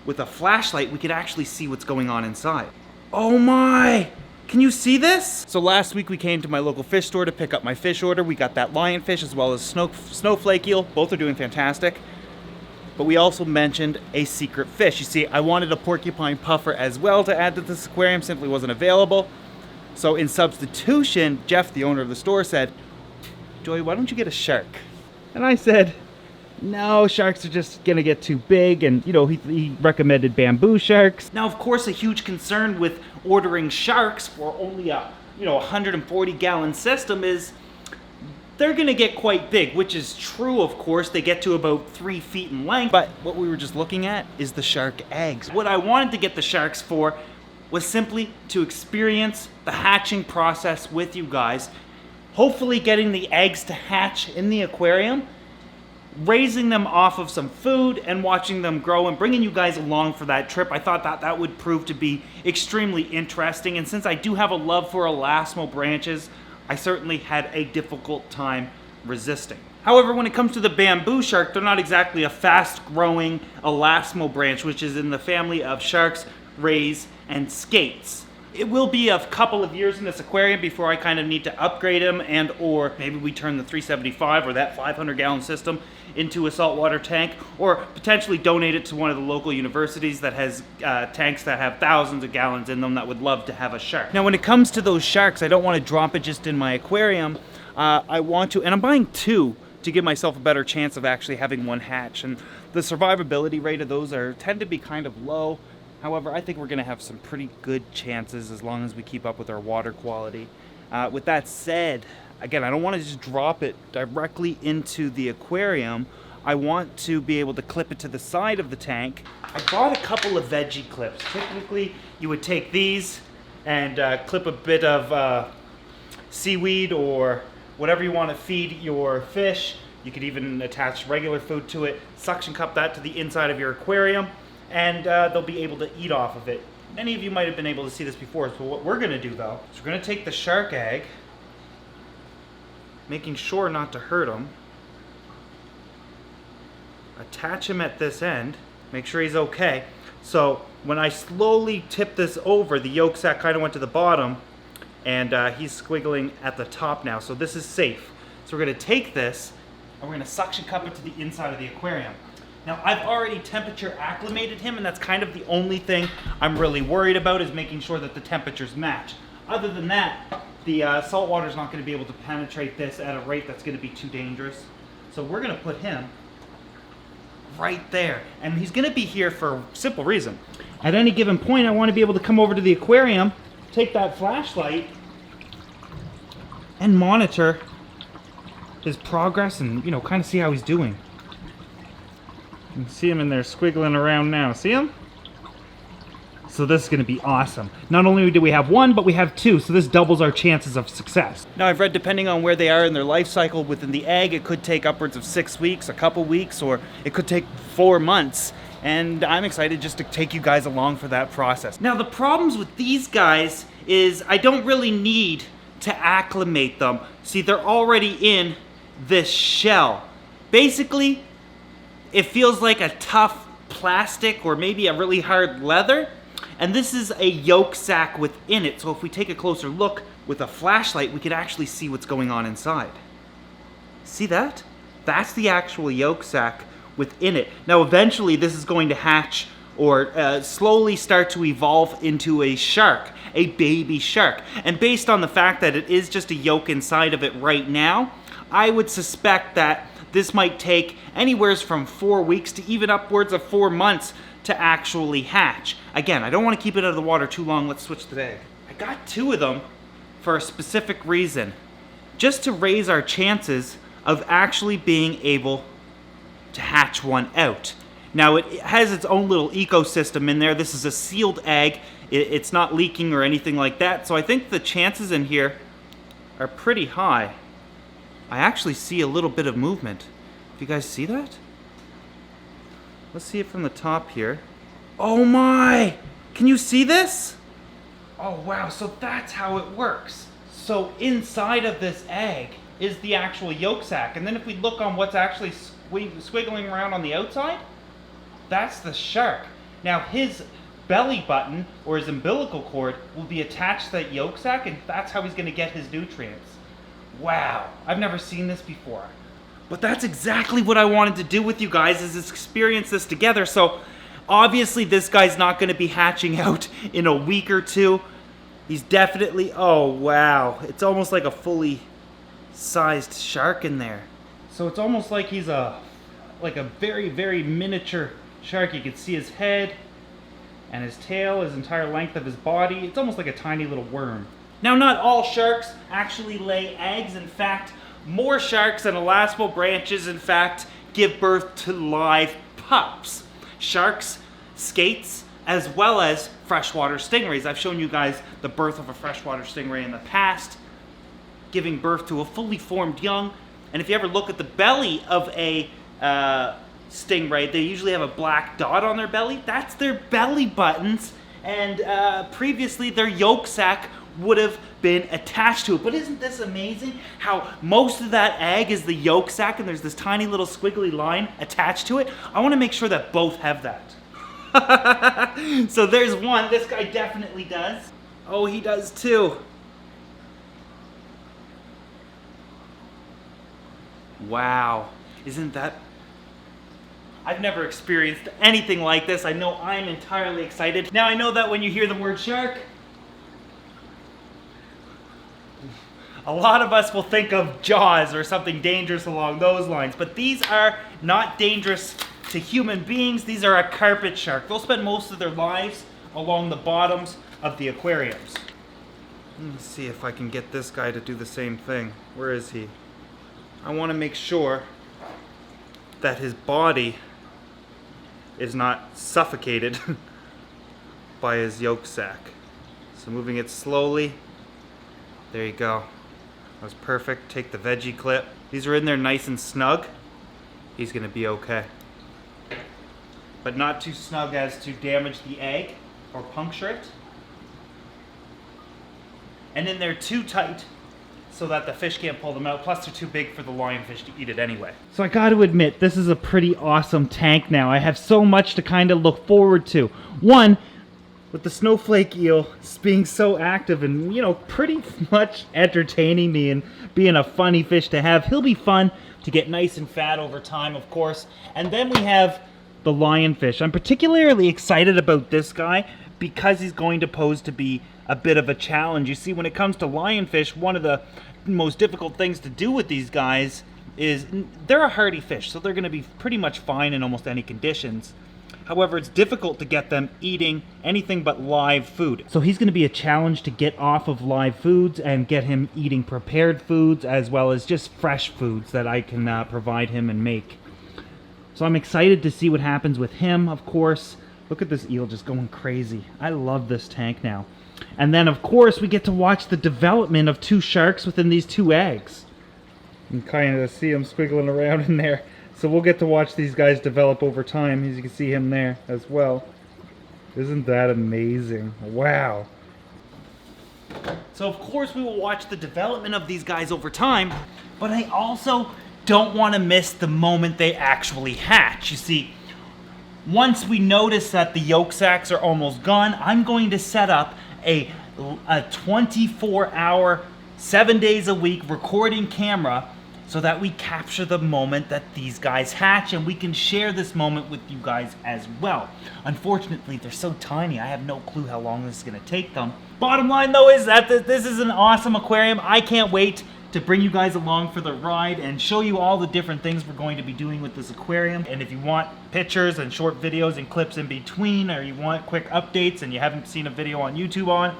with a flashlight, we could actually see what's going on inside. Oh my! Can you see this? So last week we came to my local fish store to pick up my fish order. We got that lionfish as well as snowflake eel. Both are doing fantastic. But we also mentioned a secret fish. You see, I wanted a porcupine puffer as well to add to this aquarium, simply wasn't available. So in substitution, Jeff, the owner of the store, said, Joey, why don't you get a shark? And I said, no, sharks are just gonna get too big, and he recommended bamboo sharks. Now, of course, a huge concern with ordering sharks for only a 140-gallon system is they're gonna get quite big, which is true, of course. They get to about 3 feet in length, but what we were just looking at is the shark eggs. What I wanted to get the sharks for was simply to experience the hatching process with you guys, hopefully getting the eggs to hatch in the aquarium, raising them off of some food and watching them grow and bringing you guys along for that trip. I thought that would prove to be extremely interesting, and since I do have a love for elasmo branches, I certainly had a difficult time resisting. However, when it comes to the bamboo shark, they're not exactly a fast-growing elasmo branch, which is in the family of sharks, rays, and skates. It will be a couple of years in this aquarium before I kind of need to upgrade them, and or maybe we turn the 375 or that 500-gallon system into a saltwater tank, or potentially donate it to one of the local universities that has tanks that have thousands of gallons in them that would love to have a shark. Now, when it comes to those sharks, I don't want to drop it just in my aquarium. I want to, and I'm buying 2 to give myself a better chance of actually having one hatch, and the survivability rate of those tend to be kind of low. However, I think we're going to have some pretty good chances as long as we keep up with our water quality. With that said, again, I don't want to just drop it directly into the aquarium. I want to be able to clip it to the side of the tank. I bought a couple of veggie clips. Typically, you would take these and clip a bit of seaweed or whatever you want to feed your fish. You could even attach regular food to it, suction cup that to the inside of your aquarium, and they'll be able to eat off of it. Many of you might have been able to see this before, so what we're going to do though, is we're going to take the shark egg, making sure not to hurt him, attach him at this end, make sure he's okay. So when I slowly tip this over, the yolk sac kind of went to the bottom, and he's squiggling at the top now, so this is safe. So we're going to take this, and we're going to suction cup it to the inside of the aquarium. Now, I've already temperature acclimated him, and that's kind of the only thing I'm really worried about, is making sure that the temperatures match. Other than that, the salt water is not going to be able to penetrate this at a rate that's going to be too dangerous. So we're going to put him right there. And he's going to be here for a simple reason. At any given point, I want to be able to come over to the aquarium, take that flashlight, and monitor his progress and, kind of see how he's doing. You can see him in there squiggling around now. See him? So this is going to be awesome. Not only do we have 1, but we have 2, so this doubles our chances of success. Now, I've read depending on where they are in their life cycle within the egg, it could take upwards of 6 weeks, a couple weeks, or it could take 4 months. And I'm excited just to take you guys along for that process. Now, the problems with these guys is I don't really need to acclimate them. See, they're already in this shell. Basically, it feels like a tough plastic or maybe a really hard leather, and this is a yolk sac within it. So if we take a closer look with a flashlight, we could actually see what's going on inside. See that? That's the actual yolk sac within it. Now eventually this is going to hatch or slowly start to evolve into a shark, a baby shark. And based on the fact that it is just a yolk inside of it right now, I would suspect that this might take anywhere from 4 weeks to even upwards of 4 months to actually hatch. Again, I don't want to keep it out of the water too long. Let's switch the egg. I got 2 of them for a specific reason. Just to raise our chances of actually being able to hatch one out. Now, it has its own little ecosystem in there. This is a sealed egg. It's not leaking or anything like that. So I think the chances in here are pretty high. I actually see a little bit of movement. Do you guys see that? Let's see it from the top here. Oh my! Can you see this? Oh wow, so that's how it works. So inside of this egg is the actual yolk sac. And then if we look on what's actually squiggling around on the outside, that's the shark. Now his belly button or his umbilical cord will be attached to that yolk sac, and that's how he's going to get his nutrients. Wow, I've never seen this before. But that's exactly what I wanted to do with you guys, is experience this together. So obviously this guy's not going to be hatching out in a week or two. He's definitely, oh wow, it's almost like a fully sized shark in there. So it's almost like he's like a very, very miniature shark. You can see his head and his tail, his entire length of his body. It's almost like a tiny little worm. Now, not all sharks actually lay eggs. In fact, more sharks and elasmo branches, in fact, give birth to live pups. Sharks, skates, as well as freshwater stingrays. I've shown you guys the birth of a freshwater stingray in the past, giving birth to a fully formed young. And if you ever look at the belly of a stingray, they usually have a black dot on their belly. That's their belly buttons, and previously their yolk sac would have been attached to it. But isn't this amazing how most of that egg is the yolk sac and there's this tiny little squiggly line attached to it? I want to make sure that both have that. So there's one. This guy definitely does. Oh, he does too. Wow, isn't that... I've never experienced anything like this. I know I'm entirely excited. Now I know that when you hear the word shark, a lot of us will think of Jaws or something dangerous along those lines, but these are not dangerous to human beings. These are a carpet shark. They'll spend most of their lives along the bottoms of the aquariums. Let me see if I can get this guy to do the same thing. Where is he? I want to make sure that his body is not suffocated by his yolk sac. So moving it slowly. There you go. That was perfect. Take the veggie clip. These are in there nice and snug. He's gonna be okay. But not too snug as to damage the egg or puncture it. And in there too tight so that the fish can't pull them out. Plus they're too big for the lionfish to eat it anyway. So I got to admit, this is a pretty awesome tank now. I have so much to kind of look forward to. One, with the snowflake eel being so active and, you know, pretty much entertaining me and being a funny fish to have. He'll be fun to get nice and fat over time, of course. And then we have the lionfish. I'm particularly excited about this guy because he's going to pose to be a bit of a challenge. You see, when it comes to lionfish, one of the most difficult things to do with these guys is they're a hardy fish, so they're going to be pretty much fine in almost any conditions. However, it's difficult to get them eating anything but live food. So he's going to be a challenge to get off of live foods and get him eating prepared foods as well as just fresh foods that I can provide him and make. So I'm excited to see what happens with him, of course. Look at this eel just going crazy. I love this tank now. And then, of course, we get to watch the development of two sharks within these two eggs. You can kind of see them squiggling around in there. So we'll get to watch these guys develop over time. As you can see him there as well. Isn't that amazing? Wow. So, of course, we will watch the development of these guys over time. But I also don't want to miss the moment they actually hatch. You see, once we notice that the yolk sacs are almost gone, I'm going to set up a 24-hour, 7 days a week recording camera so that we capture the moment that these guys hatch, and we can share this moment with you guys as well. Unfortunately, they're so tiny, I have no clue how long this is going to take them. Bottom line, though, is that this is an awesome aquarium. I can't wait to bring you guys along for the ride and show you all the different things we're going to be doing with this aquarium. And if you want pictures and short videos and clips in between, or you want quick updates and you haven't seen a video on YouTube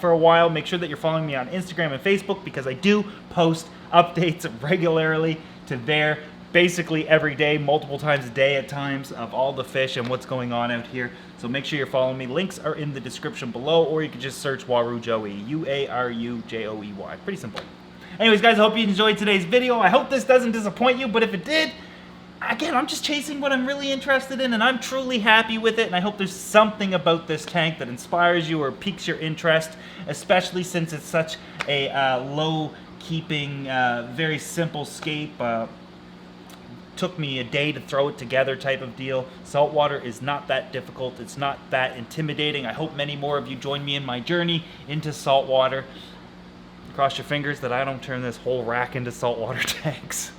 for a while, make sure that you're following me on Instagram and Facebook, because I do post updates regularly to there basically every day, multiple times a day at times, of all the fish and what's going on out here. So make sure you're following me. Links are in the description below, or you can just search Waru Joey, U-A-R-U-J-O-E-Y. Pretty simple. Anyways, guys, I hope you enjoyed today's video. I hope this doesn't disappoint you, but if it did, again, I'm just chasing what I'm really interested in, and I'm truly happy with it, and I hope there's something about this tank that inspires you or piques your interest, especially since it's such a low-keeping, very simple scape, took me a day to throw it together type of deal. Saltwater is not that difficult. It's not that intimidating. I hope many more of you join me in my journey into saltwater. Cross your fingers that I don't turn this whole rack into saltwater tanks.